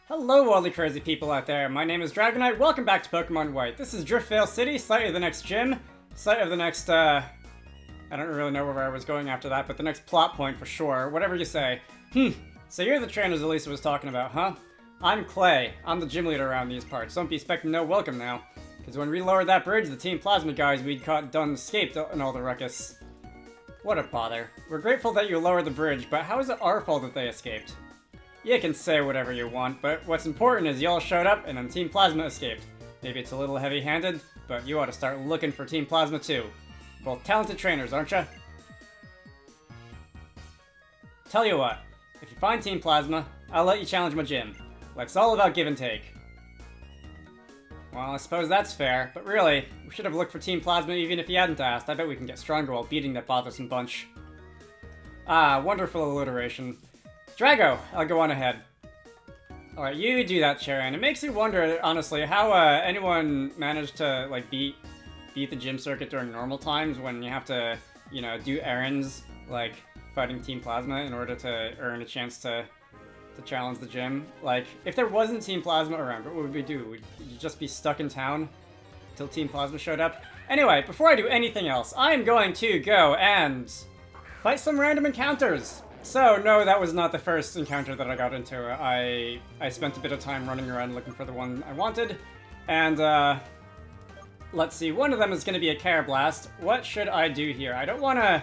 Hello all the crazy people out there, my name is Dragonite, welcome back to Pokemon White. This is Driftvale City, site of the next gym, site of the next, I don't really know where I was going after that, but the next plot point for sure, whatever you say. So you're the trainers Elisa was talking about, huh? I'm Clay, I'm the gym leader around these parts, don't be expecting no welcome now. Because when we lowered that bridge, the Team Plasma guys we'd caught done escaped in all the ruckus. What a bother. We're grateful that you lowered the bridge, but how is it our fault that they escaped? You can say whatever you want, but what's important is y'all showed up and then Team Plasma escaped. Maybe it's a little heavy-handed, but you ought to start looking for Team Plasma too. Both talented trainers, aren't ya? Tell you what, if you find Team Plasma, I'll let you challenge my gym. Life's all about give and take. Well, I suppose that's fair, but really, we should have looked for Team Plasma even if you hadn't asked. I bet we can get stronger while beating that bothersome bunch. Ah, wonderful alliteration. Drago, I'll go on ahead. Alright, you do that, Charon. It makes you wonder, honestly, how anyone managed to, like, beat the gym circuit during normal times when you have to, you know, do errands, like, fighting Team Plasma in order to earn a chance to challenge the gym. Like, if there wasn't Team Plasma around, what would we do? Would you just be stuck in town until Team Plasma showed up? Anyway, before I do anything else, I am going to go and fight some random encounters. So, no, that was not the first encounter that I got into. I spent a bit of time running around looking for the one I wanted, and, let's see, one of them is going to be a Carablast. What should I do here? I don't want to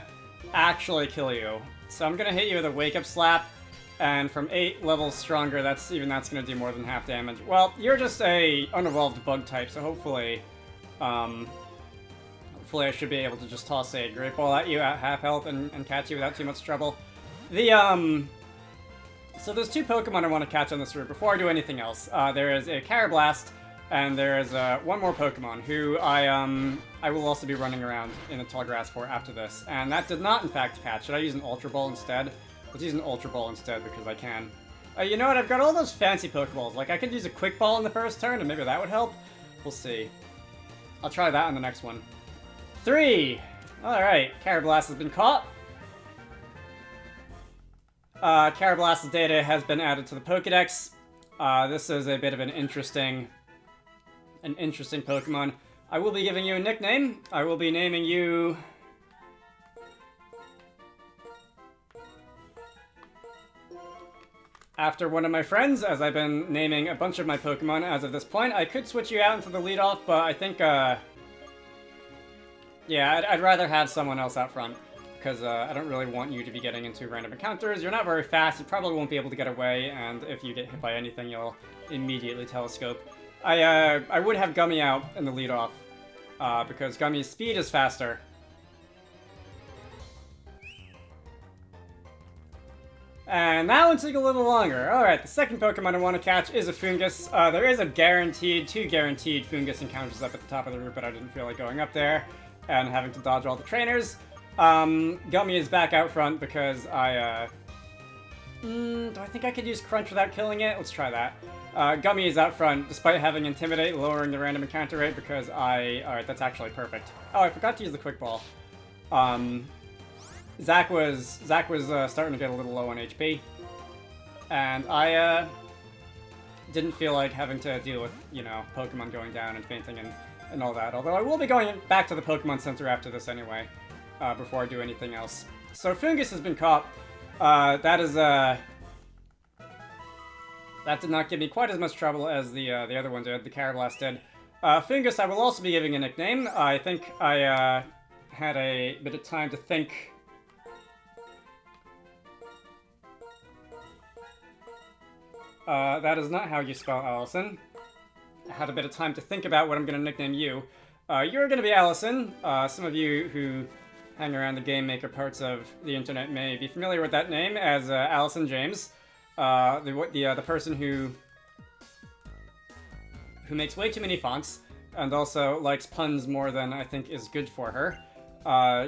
actually kill you, so I'm going to hit you with a Wake-Up Slap, and from 8 levels stronger, that's going to do more than half damage. Well, you're just a unevolved bug type, so hopefully I should be able to just toss a Great Ball at you at half health and catch you without too much trouble. So there's 2 Pokemon I want to catch on this route before I do anything else. There is a Carablast, and there is one more Pokemon who I will also be running around in the tall grass for after this. And that did not, in fact, catch. Should I use an Ultra Ball instead? Let's use an Ultra Ball instead because I can. You know what? I've got all those fancy Pokeballs. Like, I could use a Quick Ball in the first turn, and maybe that would help. We'll see. I'll try that on the next one. 3! Alright, Carablast has been caught. Carablast's data has been added to the Pokédex. This is a bit of an interesting Pokemon. I will be giving you a nickname. I will be naming you... after one of my friends, as I've been naming a bunch of my Pokemon as of this point. I could switch you out into the leadoff, but I think, yeah, I'd rather have someone else out front. Because I don't really want you to be getting into random encounters. You're not very fast, you probably won't be able to get away, and if you get hit by anything, you'll immediately telescope. I would have Gummy out in the leadoff, because Gummy's speed is faster. And that one took a little longer. Alright, the second Pokemon I want to catch is a Fungus. There is a guaranteed, 2 guaranteed Fungus encounters up at the top of the route, but I didn't feel like going up there and having to dodge all the trainers. Gummy is back out front because do I think I could use Crunch without killing it? Let's try that. Gummy is out front despite having Intimidate, lowering the random encounter rate because alright, that's actually perfect. Oh, I forgot to use the Quick Ball. Zach was starting to get a little low on HP, and I didn't feel like having to deal with, you know, Pokemon going down and fainting and all that, although I will be going back to the Pokemon Center after this anyway. Before I do anything else. So Fungus has been caught. That did not give me quite as much trouble as the other one did, the Carablast did. Fungus I will also be giving a nickname. I think I had a bit of time to think. That is not how you spell Allison. I had a bit of time to think about what I'm going to nickname you. You're going to be Allison. Some of you who hang around the game maker parts of the internet may be familiar with that name as Allison James, the person who makes way too many fonts and also likes puns more than I think is good for her.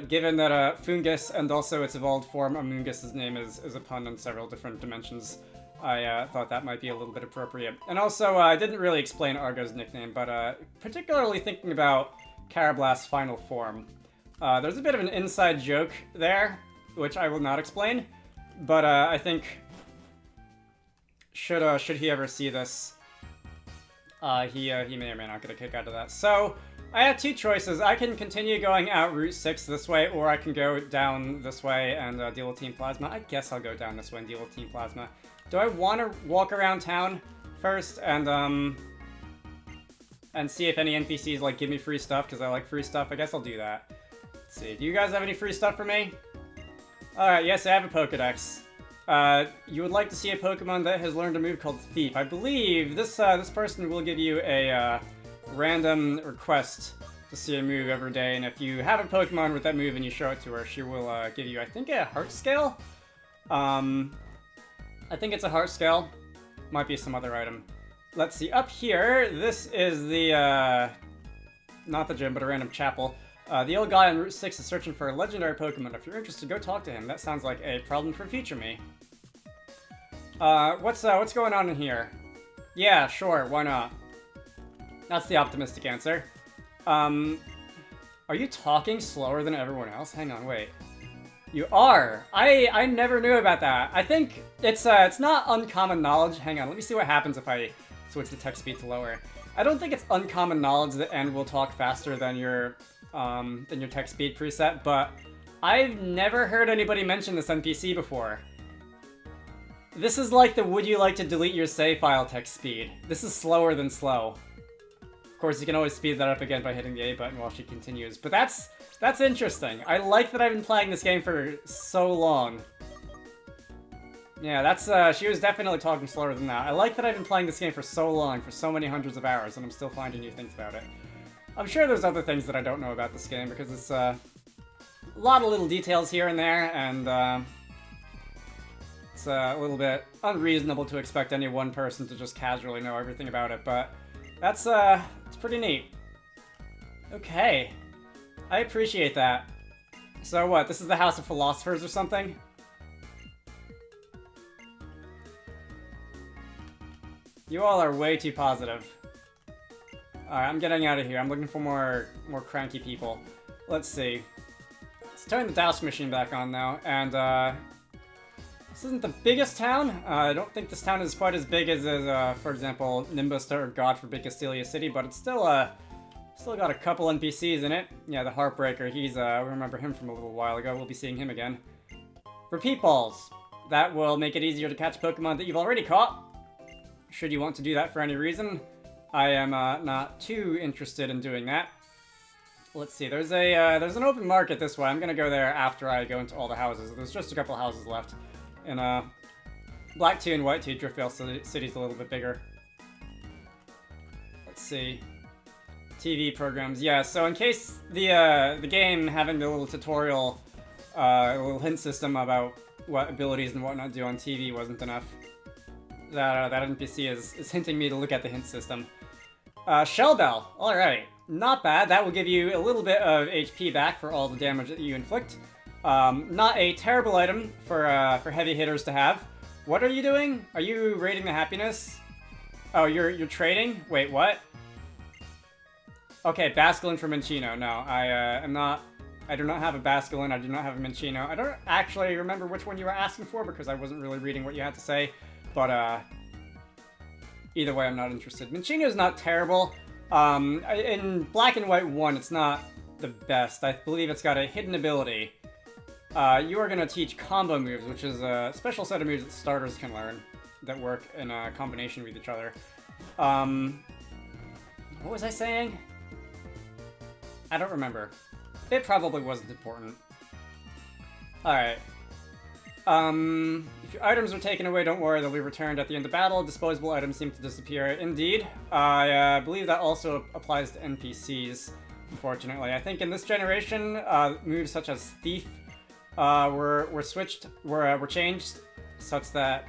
Given that Fungus and also its evolved form Amoongus's name is a pun in several different dimensions, I thought that might be a little bit appropriate. And also, I didn't really explain Argo's nickname, but particularly thinking about Carablast's final form. There's a bit of an inside joke there, which I will not explain, but I think should he ever see this. He may or may not get a kick out of that. So, I have two choices. I can continue going out Route 6 this way, or I can go down this way and deal with Team Plasma. I guess I'll go down this way and deal with Team Plasma. Do I want to walk around town first and see if any NPCs, like, give me free stuff, because I like free stuff? I guess I'll do that. Let's see. Do you guys have any free stuff for me? Alright, yes, I have a Pokédex. You would like to see a Pokemon that has learned a move called Thief. I believe this person will give you a random request to see a move every day, and if you have a Pokemon with that move and you show it to her, she will give you, I think, a heart scale? I think it's a heart scale. Might be some other item. Let's see, up here, this is the, not the gym, but a random chapel. The old guy on Route 6 is searching for a legendary Pokemon. If you're interested, go talk to him. That sounds like a problem for future me. What's going on in here? Yeah, sure, why not? That's the optimistic answer. Are you talking slower than everyone else? Hang on, wait. You are! I never knew about that. I think it's not uncommon knowledge. Hang on, let me see what happens if I switch the text speed to lower. I don't think it's uncommon knowledge that N will talk faster than your text speed preset, but I've never heard anybody mention this NPC before. This is like the would you like to delete your save file text speed. This is slower than slow. Of course, you can always speed that up again by hitting the A button while she continues, but that's interesting. I like that I've been playing this game for so long. Yeah, that's, she was definitely talking slower than that. I like that I've been playing this game for so long, for so many hundreds of hours, and I'm still finding new things about it. I'm sure there's other things that I don't know about this game, because it's, a lot of little details here and there, and, it's a little bit unreasonable to expect any one person to just casually know everything about it, but that's, it's pretty neat. Okay. I appreciate that. So what, this is the House of Philosophers or something? You all are way too positive. Alright, I'm getting out of here. I'm looking for more cranky people. Let's see. Let's turn the Douse machine back on now, and this isn't the biggest town. I don't think this town is quite as big as, for example, Nimbus or God forbid Castelia City, but it's still got a couple NPCs in it. Yeah, the Heartbreaker, we remember him from a little while ago. We'll be seeing him again. Repeat balls. That will make it easier to catch Pokemon that you've already caught. Should you want to do that for any reason. I am not too interested in doing that. Let's see, there's an open market this way. I'm gonna go there after I go into all the houses. There's just a couple houses left. And Black 2 and White 2, Driftvale City's a little bit bigger. Let's see. TV programs, yeah, so in case the game having the little tutorial, little hint system about what abilities and whatnot do on TV wasn't enough, that NPC is hinting me to look at the hint system. Shell Bell, alright, not bad. That will give you a little bit of HP back for all the damage that you inflict. Not a terrible item for heavy hitters to have. What are you doing? Are you rating the happiness? Oh, you're trading? Wait, what? Okay, Basculin for Minccino. No, I do not have a Basculin, I do not have a Minccino. I don't actually remember which one you were asking for because I wasn't really reading what you had to say, but either way, I'm not interested. Minccino's not terrible. In Black and White 1, it's not the best. I believe it's got a hidden ability. You are going to teach combo moves, which is a special set of moves that starters can learn that work in a combination with each other. What was I saying? I don't remember. It probably wasn't important. Alright. If your items are taken away, don't worry, they'll be returned at the end of battle. Disposable items seem to disappear. Indeed. I believe that also applies to NPCs, unfortunately. I think in this generation, moves such as Thief were changed, such that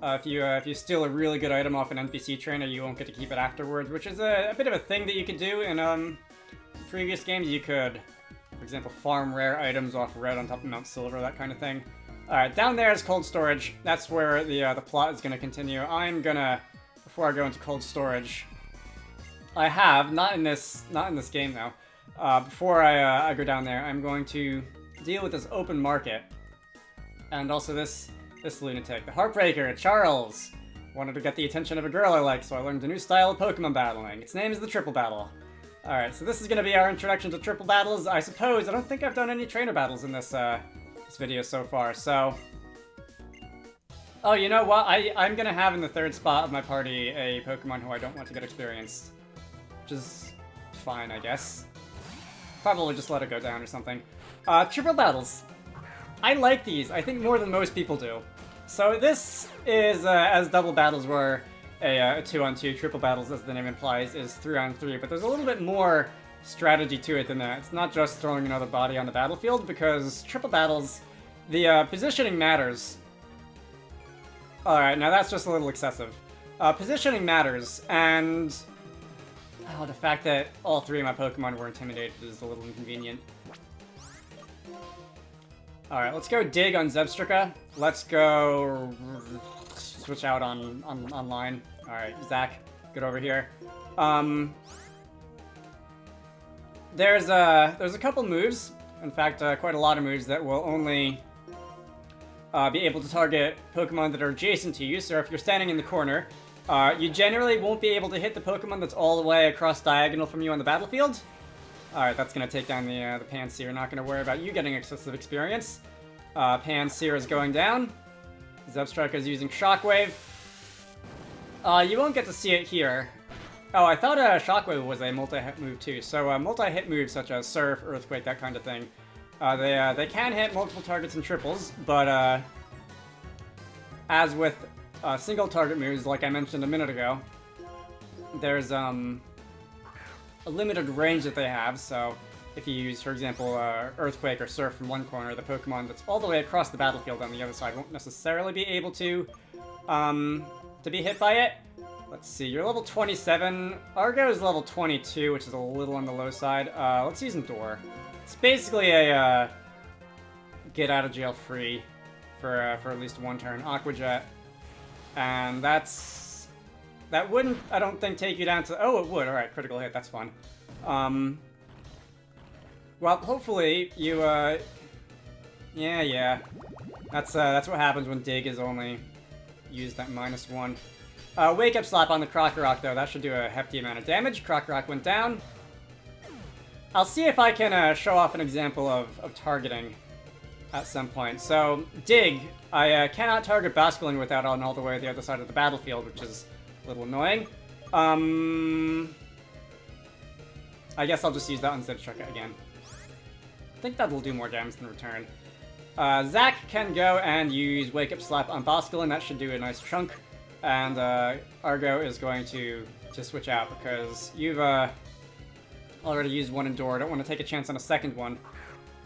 if you steal a really good item off an NPC trainer, you won't get to keep it afterwards, which is a bit of a thing that you could do in previous games. You could, for example, farm rare items off Red on top of Mount Silver, that kind of thing. Alright, down there is Cold Storage. That's where the plot is going to continue. I'm gonna, before I go into Cold Storage, I have, not in this game though, before I go down there, I'm going to deal with this open market. And also this this lunatic. The Heartbreaker, Charles. Wanted to get the attention of a girl I like, so I learned a new style of Pokemon battling. Its name is the Triple Battle. Alright, so this is going to be our introduction to Triple Battles, I suppose. I don't think I've done any trainer battles in this, this video so far, so... Oh, you know what? I'm going to have in the third spot of my party a Pokemon who I don't want to get experienced. Which is fine, I guess. Probably just let it go down or something. Triple Battles. I like these, I think more than most people do. So this is, as double battles were a 2-on-2, triple battles, as the name implies, is 3-on-3, but there's a little bit more strategy to it than that. It's not just throwing another body on the battlefield, because triple battles, the positioning matters. Alright, now that's just a little excessive. Positioning matters, and the fact that all three of my Pokemon were intimidated is a little inconvenient. Alright, let's go Dig on Zebstrika. Let's go switch out on online. Alright, Zach, get over here. There's a couple moves, in fact, quite a lot of moves that will only be able to target Pokemon that are adjacent to you. So if you're standing in the corner, you generally won't be able to hit the Pokemon that's all the way across diagonal from you on the battlefield. Alright, that's going to take down the Pansear. Not going to worry about you getting excessive experience. Pansear is going down. Zebstrika is using Shockwave. You won't get to see it here. Oh, I thought Shockwave was a multi-hit move too. So multi-hit moves such as Surf, Earthquake, that kind of thing. They can hit multiple targets in triples, but as with single target moves, like I mentioned a minute ago, there's a limited range that they have. So if you use, for example, Earthquake or Surf from one corner, the Pokemon that's all the way across the battlefield on the other side won't necessarily be able to be hit by it. Let's see, you're level 27. Argo is level 22, which is a little on the low side. Let's use Endure. It's basically a get out of jail free for at least one turn. Aqua Jet, and that wouldn't, I don't think, take you down to... Oh, it would. All right, critical hit. That's fun. Well, hopefully you... Yeah. That's what happens when Dig is only used at -1. Wake Up Slap on the Krokorok, though. That should do a hefty amount of damage. Krokorok went down. I'll see if I can show off an example of targeting at some point. So, Dig. I cannot target Basculin without on all the way to the other side of the battlefield, which is a little annoying. I guess I'll just use that on Zebstrika again. I think that'll do more damage than return. Zach can go and use Wake Up Slap on Basculin. That should do a nice chunk. And Argo is going to switch out because you've already used one Endure. I don't want to take a chance on a second one.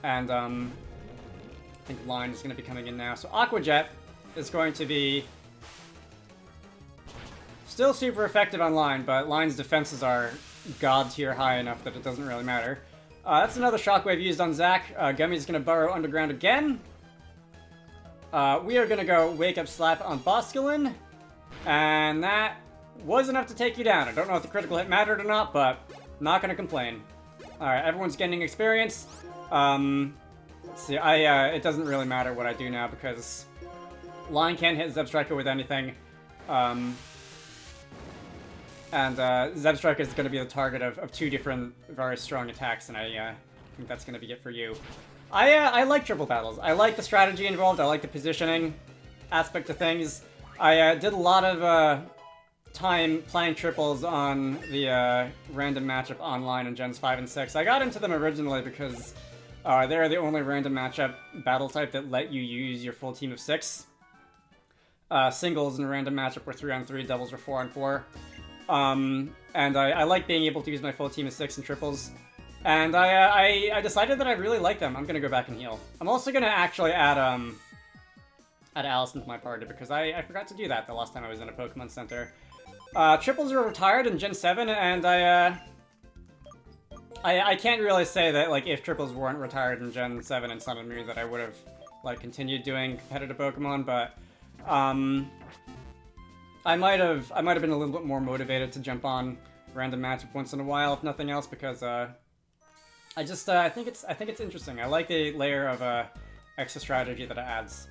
And I think Line is going to be coming in now. So Aqua Jet is going to be still super effective on Line, but Line's defenses are god tier high enough that it doesn't really matter. That's another Shockwave used on Zach. Gummy's going to burrow underground again. We are going to go Wake Up Slap on Basculin. And that was enough to take you down. I don't know if the critical hit mattered or not, but not going to complain. Alright, everyone's getting experience. Let's see, it doesn't really matter what I do now because Line can't hit Zebstrika with anything. And Zebstrika is going to be the target of two different very strong attacks, and I think that's going to be it for you. I like triple battles. I like the strategy involved. I like the positioning aspect of things. I did a lot of time playing triples on the random matchup online in Gens 5 and 6. I got into them originally because they're the only random matchup battle type that let you use your full team of 6. Singles in a random matchup were 3-on-3, doubles were 4-on-4. And I like being able to use my full team of 6 in triples. And I decided that I really like them. I'm going to go back and heal. I'm also going to actually add Allison to my party because I forgot to do that the last time I was in a Pokemon Center. Triples were retired in Gen 7, and I can't really say that, like, if triples weren't retired in Gen 7 and Sun and Moon that I would have, like, continued doing competitive Pokemon, but I might have been a little bit more motivated to jump on random matchup once in a while, if nothing else, because I think it's interesting. I like the layer of extra strategy that it adds.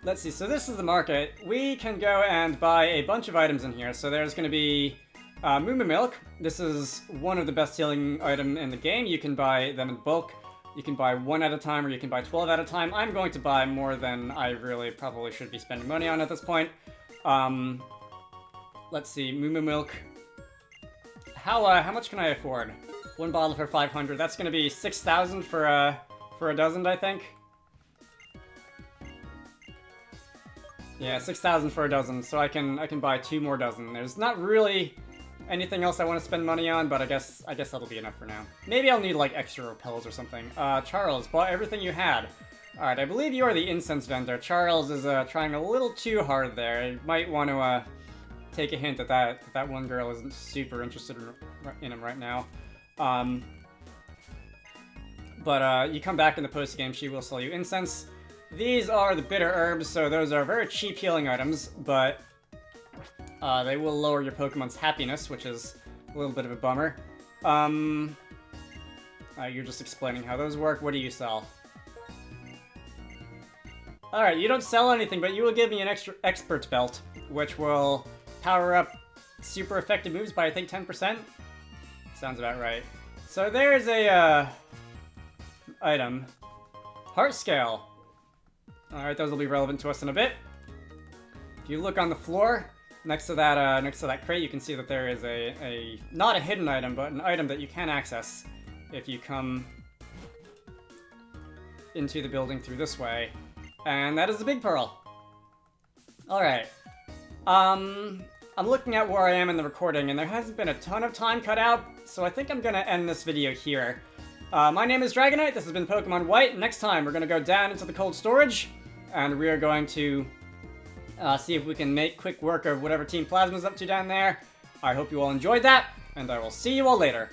let's see, so this is the market. We can go and buy a bunch of items in here. So there's going to be Moo Moo Milk. This is one of the best healing items in the game. You can buy them in bulk. You can buy 1 at a time, or you can buy 12 at a time. I'm going to buy more than I really probably should be spending money on at this point. Let's see, Moo Moo Milk. How much can I afford? 1 bottle for 500. That's going to be 6,000 for a dozen, I think. Yeah, 6,000 for a dozen, so I can buy 2 more dozen. There's not really anything else I want to spend money on, but I guess that'll be enough for now. Maybe I'll need like extra repels or something. Charles, bought everything you had. Alright, I believe you are the incense vendor. Charles is trying a little too hard there. You might want to take a hint that that one girl isn't super interested in him right now. But you come back in the post-game, she will sell you incense. These are the bitter herbs, so those are very cheap healing items, but they will lower your Pokemon's happiness, which is a little bit of a bummer. You're just explaining how those work. What do you sell? Alright, you don't sell anything, but you will give me an extra expert belt, which will power up super effective moves by, I think, 10%? Sounds about right. So there's a, item. Heart Scale. Alright, those will be relevant to us in a bit. If you look on the floor, next to that crate, you can see that there is not a hidden item, but an item that you can access if you come into the building through this way. And that is the Big Pearl. Alright. I'm looking at where I am in the recording, and there hasn't been a ton of time cut out, so I think I'm gonna end this video here. My name is Dragonite, this has been Pokemon White. Next time, we're gonna go down into the cold storage, and we are going to see if we can make quick work of whatever Team Plasma's up to down there. I hope you all enjoyed that, and I will see you all later.